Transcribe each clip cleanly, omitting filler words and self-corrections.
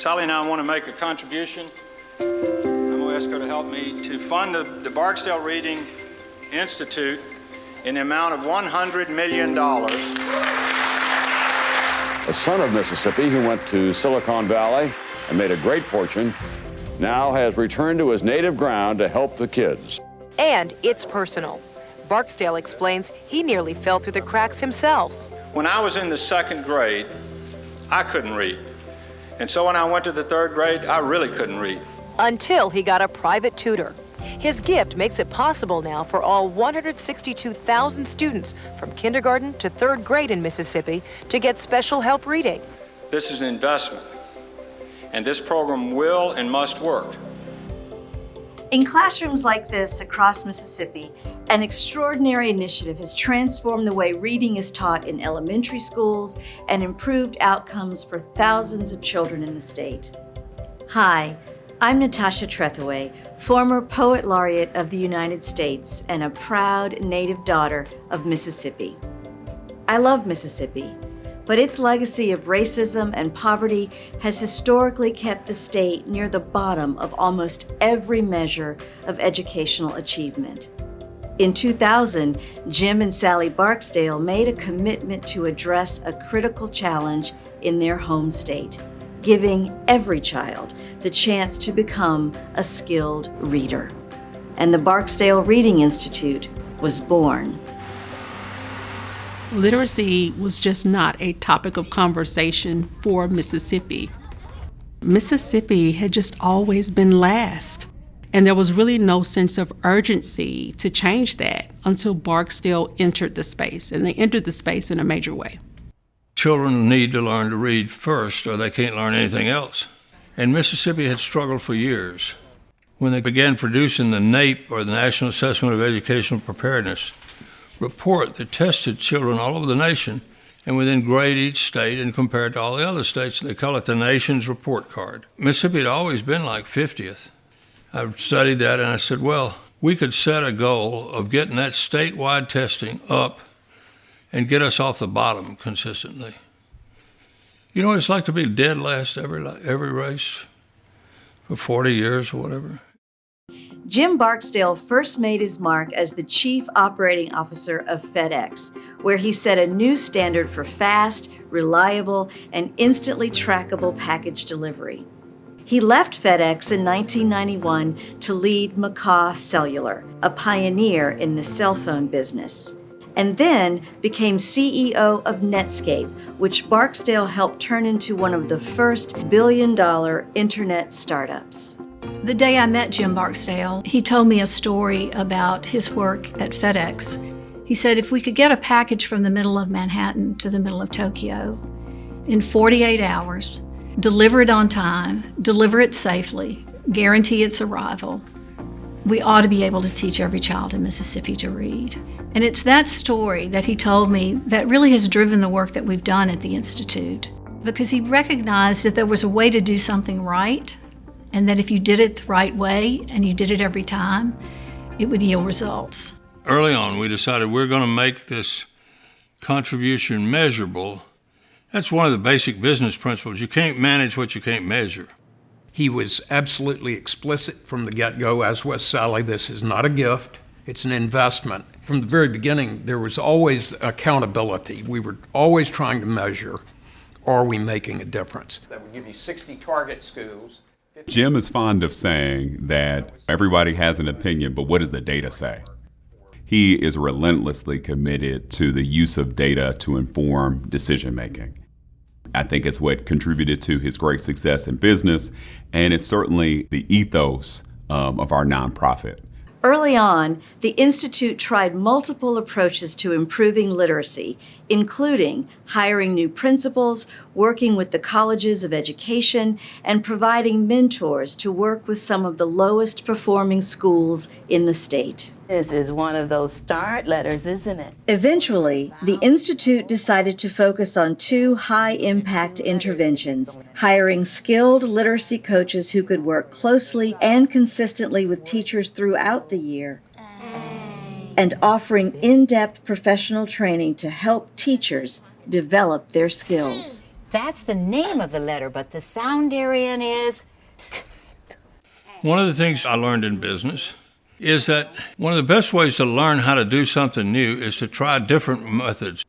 Sally and I want to make a contribution. I'm going to ask her to help me to fund the Barksdale Reading Institute in the amount of $100 million. A son of Mississippi who went to Silicon Valley and made a great fortune now has returned to his native ground to help the kids. And it's personal. Barksdale explains he nearly fell through the cracks himself. When I was in the second grade, I couldn't read. And so when I went to the third grade, I really couldn't read. Until he got a private tutor. His gift makes it possible now for all 162,000 students from kindergarten to third grade in Mississippi to get special help reading. This is an investment, and this program will and must work. In classrooms like this across Mississippi, an extraordinary initiative has transformed the way reading is taught in elementary schools and improved outcomes for thousands of children in the state. Hi, I'm Natasha Trethewey, former Poet Laureate of the United States and a proud native daughter of Mississippi. I love Mississippi, but its legacy of racism and poverty has historically kept the state near the bottom of almost every measure of educational achievement. In 2000, Jim and Sally Barksdale made a commitment to address a critical challenge in their home state, giving every child the chance to become a skilled reader. And the Barksdale Reading Institute was born. Literacy was just not a topic of conversation for Mississippi. Mississippi had just always been last, and there was really no sense of urgency to change that until Barksdale entered the space, and they entered the space in a major way. Children need to learn to read first, or they can't learn anything else. And Mississippi had struggled for years. When they began producing the NAEP, or the National Assessment of Educational Preparedness, report that tested children all over the nation and would then grade each state and compare it to all the other states. They call it the nation's report card. Mississippi had always been like 50th. I studied that and I said, well, we could set a goal of getting that statewide testing up and get us off the bottom consistently. You know what it's like to be dead last every race for 40 years or whatever? Jim Barksdale first made his mark as the Chief Operating Officer of FedEx, where he set a new standard for fast, reliable, and instantly trackable package delivery. He left FedEx in 1991 to lead McCaw Cellular, a pioneer in the cell phone business, and then became CEO of Netscape, which Barksdale helped turn into one of the first billion-dollar internet startups. The day I met Jim Barksdale, he told me a story about his work at FedEx. He said if we could get a package from the middle of Manhattan to the middle of Tokyo in 48 hours, deliver it on time, deliver it safely, guarantee its arrival, we ought to be able to teach every child in Mississippi to read. And it's that story that he told me that really has driven the work that we've done at the Institute, because he recognized that there was a way to do something right, and that if you did it the right way and you did it every time, it would yield results. Early on, we decided we're going to make this contribution measurable. That's one of the basic business principles. You can't manage what you can't measure. He was absolutely explicit from the get-go, as was Sally. This is not a gift, it's an investment. From the very beginning, there was always accountability. We were always trying to measure, are we making a difference? That would give you 60 target schools. Jim is fond of saying that everybody has an opinion, but what does the data say? He is relentlessly committed to the use of data to inform decision making. I think it's what contributed to his great success in business, and it's certainly the ethos of our nonprofit. Early on, the Institute tried multiple approaches to improving literacy, including hiring new principals, working with the colleges of education, and providing mentors to work with some of the lowest performing schools in the state. This is one of those start letters, isn't it? Eventually, the Institute decided to focus on two high-impact interventions: hiring skilled literacy coaches who could work closely and consistently with teachers throughout the year, and offering in-depth professional training to help teachers develop their skills. That's the name of the letter, but the sound variant is... One of the things I learned in business is that one of the best ways to learn how to do something new is to try different methods.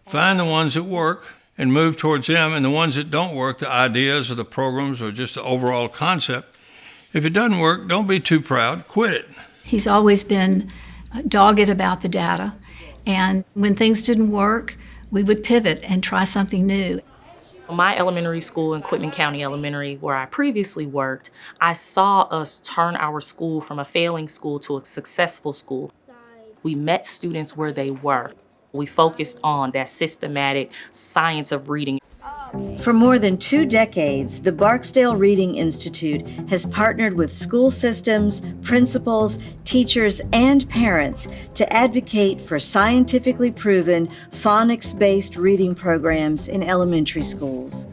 Find the ones that work and move towards them, and the ones that don't work, the ideas or the programs or just the overall concept, if it doesn't work, don't be too proud, quit it. He's always been dogged about the data, and when things didn't work, we would pivot and try something new. My elementary school in Quitman County Elementary, where I previously worked, I saw us turn our school from a failing school to a successful school. We met students where they were. We focused on that systematic science of reading. For more than 2 decades, the Barksdale Reading Institute has partnered with school systems, principals, teachers, and parents to advocate for scientifically proven phonics-based reading programs in elementary schools.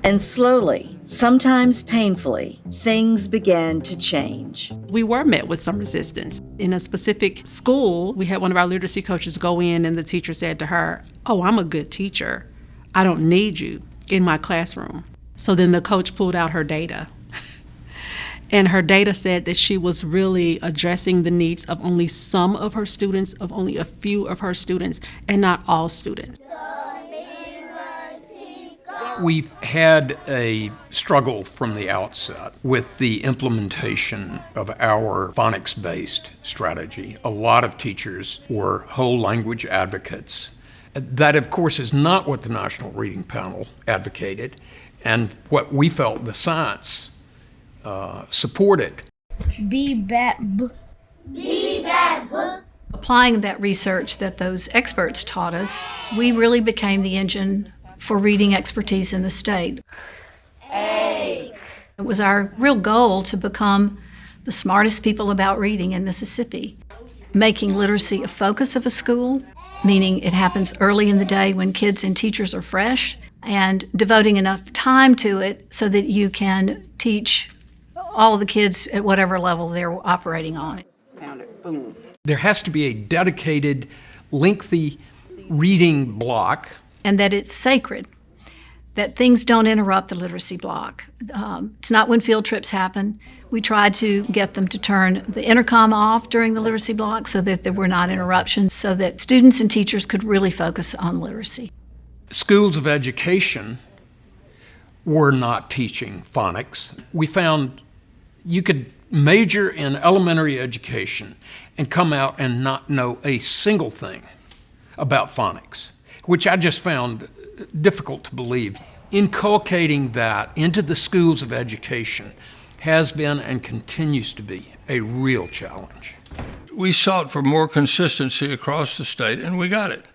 And slowly, sometimes painfully, things began to change. We were met with some resistance. In a specific school, we had one of our literacy coaches go in, and the teacher said to her, "Oh, I'm a good teacher. I don't need you in my classroom." So then the coach pulled out her data. And her data said that she was really addressing the needs of only some of her students, of only a few of her students, and not all students. We had a struggle from the outset with the implementation of our phonics-based strategy. A lot of teachers were whole language advocates. That, of course, is not what the National Reading Panel advocated, and what we felt the science supported. Applying that research that those experts taught us, we really became the engine for reading expertise in the state. It was our real goal to become the smartest people about reading in Mississippi, making literacy a focus of a school, meaning it happens early in the day when kids and teachers are fresh, and devoting enough time to it so that you can teach all the kids at whatever level they're operating on. There has to be a dedicated, lengthy reading block. And that it's sacred, that things don't interrupt the literacy block. It's not when field trips happen. We tried to get them to turn the intercom off during the literacy block so that there were not interruptions, so that students and teachers could really focus on literacy. Schools of education were not teaching phonics. We found you could major in elementary education and come out and not know a single thing about phonics, which I just found difficult to believe. Inculcating that into the schools of education has been and continues to be a real challenge. We sought for more consistency across the state, and we got it.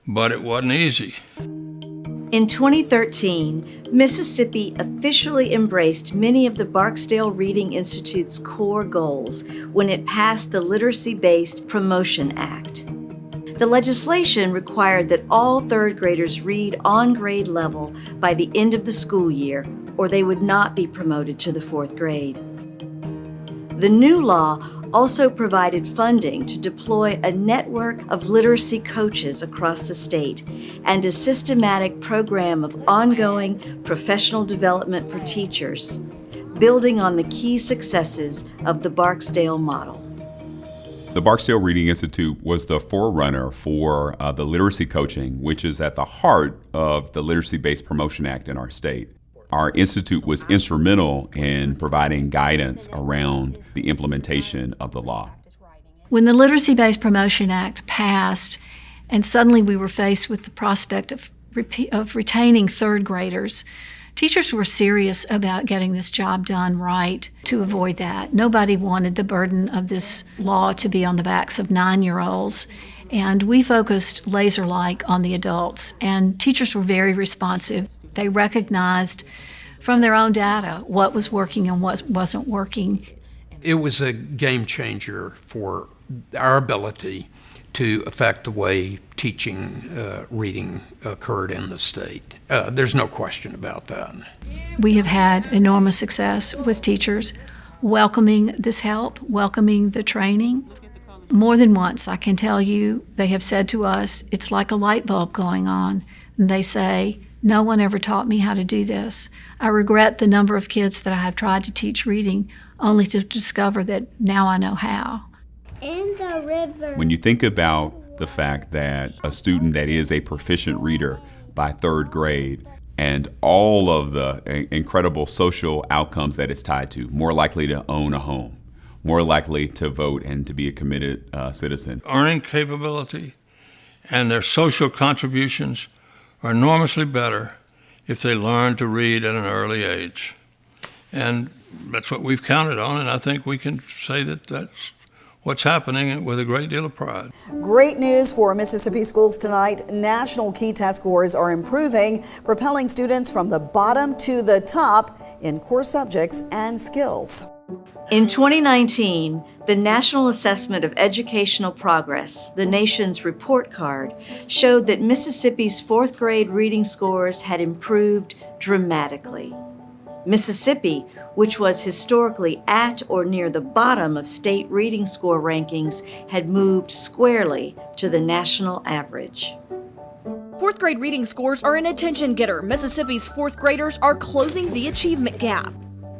But it wasn't easy. In 2013, Mississippi officially embraced many of the Barksdale Reading Institute's core goals when it passed the Literacy-Based Promotion Act. The legislation required that all third graders read on grade level by the end of the school year, or they would not be promoted to the 4th grade. The new law also provided funding to deploy a network of literacy coaches across the state and a systematic program of ongoing professional development for teachers, building on the key successes of the Barksdale model. The Barksdale Reading Institute was the forerunner for the literacy coaching, which is at the heart of the Literacy-Based Promotion Act in our state. Our institute was instrumental in providing guidance around the implementation of the law. When the Literacy-Based Promotion Act passed, and suddenly we were faced with the prospect of retaining third graders, teachers were serious about getting this job done right to avoid that. Nobody wanted the burden of this law to be on the backs of 9-year-olds. And we focused laser-like on the adults, and teachers were very responsive. They recognized from their own data what was working and what wasn't working. It was a game changer for our ability to affect the way teaching reading occurred in the state. There's no question about that. We have had enormous success with teachers welcoming this help, welcoming the training. More than once, I can tell you, they have said to us, it's like a light bulb going on. And they say, no one ever taught me how to do this. I regret the number of kids that I have tried to teach reading, only to discover that now I know how. In the river. When you think about the fact that a student that is a proficient reader by third grade and all of the incredible social outcomes that it's tied to, more likely to own a home, more likely to vote and to be a committed citizen. Earning capability and their social contributions are enormously better if they learn to read at an early age. And that's what we've counted on, and I think we can say that that's what's happening with a great deal of pride. Great news for Mississippi schools tonight. National key test scores are improving, propelling students from the bottom to the top in core subjects and skills. In 2019, the National Assessment of Educational Progress, the nation's report card, showed that Mississippi's fourth grade reading scores had improved dramatically. Mississippi, which was historically at or near the bottom of state reading score rankings, had moved squarely to the national average. Fourth grade reading scores are an attention getter. Mississippi's fourth graders are closing the achievement gap.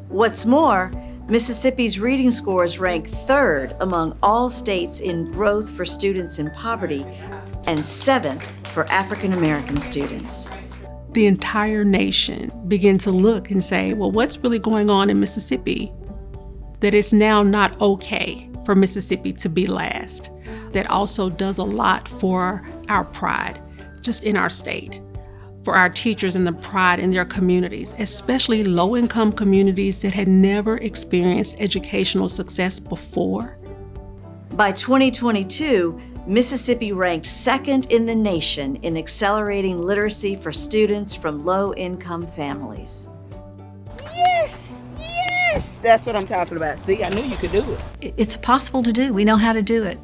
What's more, Mississippi's reading scores rank third among all states in growth for students in poverty and seventh for African American students. The entire nation began to look and say, well, what's really going on in Mississippi? That it's now not okay for Mississippi to be last. That also does a lot for our pride, just in our state, for our teachers and the pride in their communities, especially low-income communities that had never experienced educational success before. By 2022, Mississippi ranked second in the nation in accelerating literacy for students from low-income families. Yes, yes, that's what I'm talking about. See, I knew you could do it. It's possible to do. We know how to do it.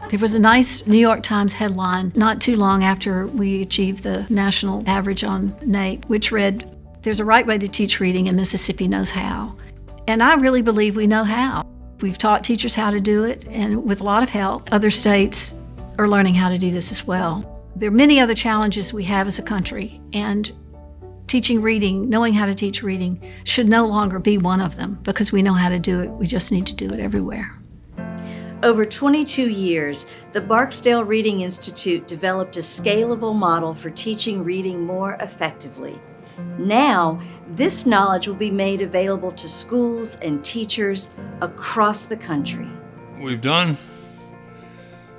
There was a nice New York Times headline not too long after we achieved the national average on NAEP, which read, "There's a right way to teach reading and Mississippi knows how." And I really believe we know how. We've taught teachers how to do it, and with a lot of help, other states are learning how to do this as well. There are many other challenges we have as a country, and teaching reading, knowing how to teach reading, should no longer be one of them because we know how to do it. We just need to do it everywhere. Over 22 years, the Barksdale Reading Institute developed a scalable model for teaching reading more effectively. Now, this knowledge will be made available to schools and teachers across the country. We've done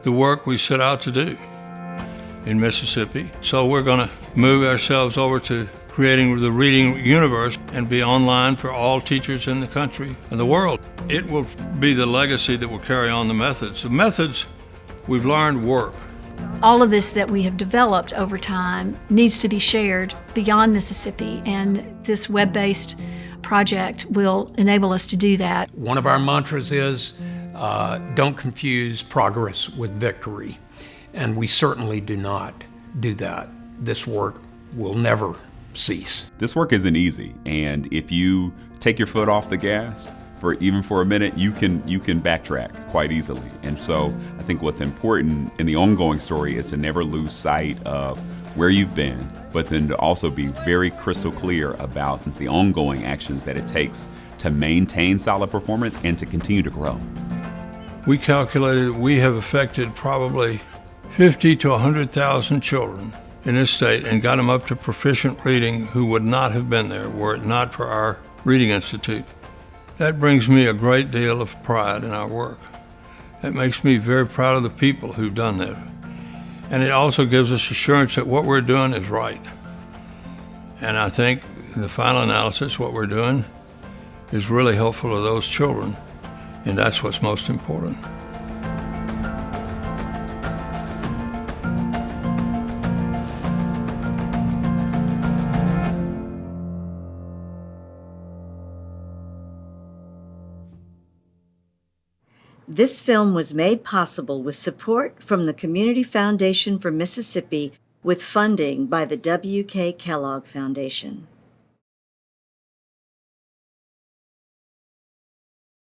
the work we set out to do in Mississippi, so we're going to move ourselves over to creating the reading universe and be online for all teachers in the country and the world. It will be the legacy that will carry on the methods. The methods we've learned work. All of this that we have developed over time needs to be shared beyond Mississippi, and this web-based project will enable us to do that. One of our mantras is, don't confuse progress with victory. And we certainly do not do that. This work will never cease. This work isn't easy, and if you take your foot off the gas even for a minute, you can backtrack quite easily. And so I think what's important in the ongoing story is to never lose sight of where you've been, but then to also be very crystal clear about the ongoing actions that it takes to maintain solid performance and to continue to grow. We calculated we have affected probably 50 to 100,000 children in this state and got them up to proficient reading who would not have been there were it not for our Reading Institute. That brings me a great deal of pride in our work. That makes me very proud of the people who've done that. And it also gives us assurance that what we're doing is right. And I think in the final analysis, what we're doing is really helpful to those children, and that's what's most important. This film was made possible with support from the Community Foundation for Mississippi with funding by the W.K. Kellogg Foundation.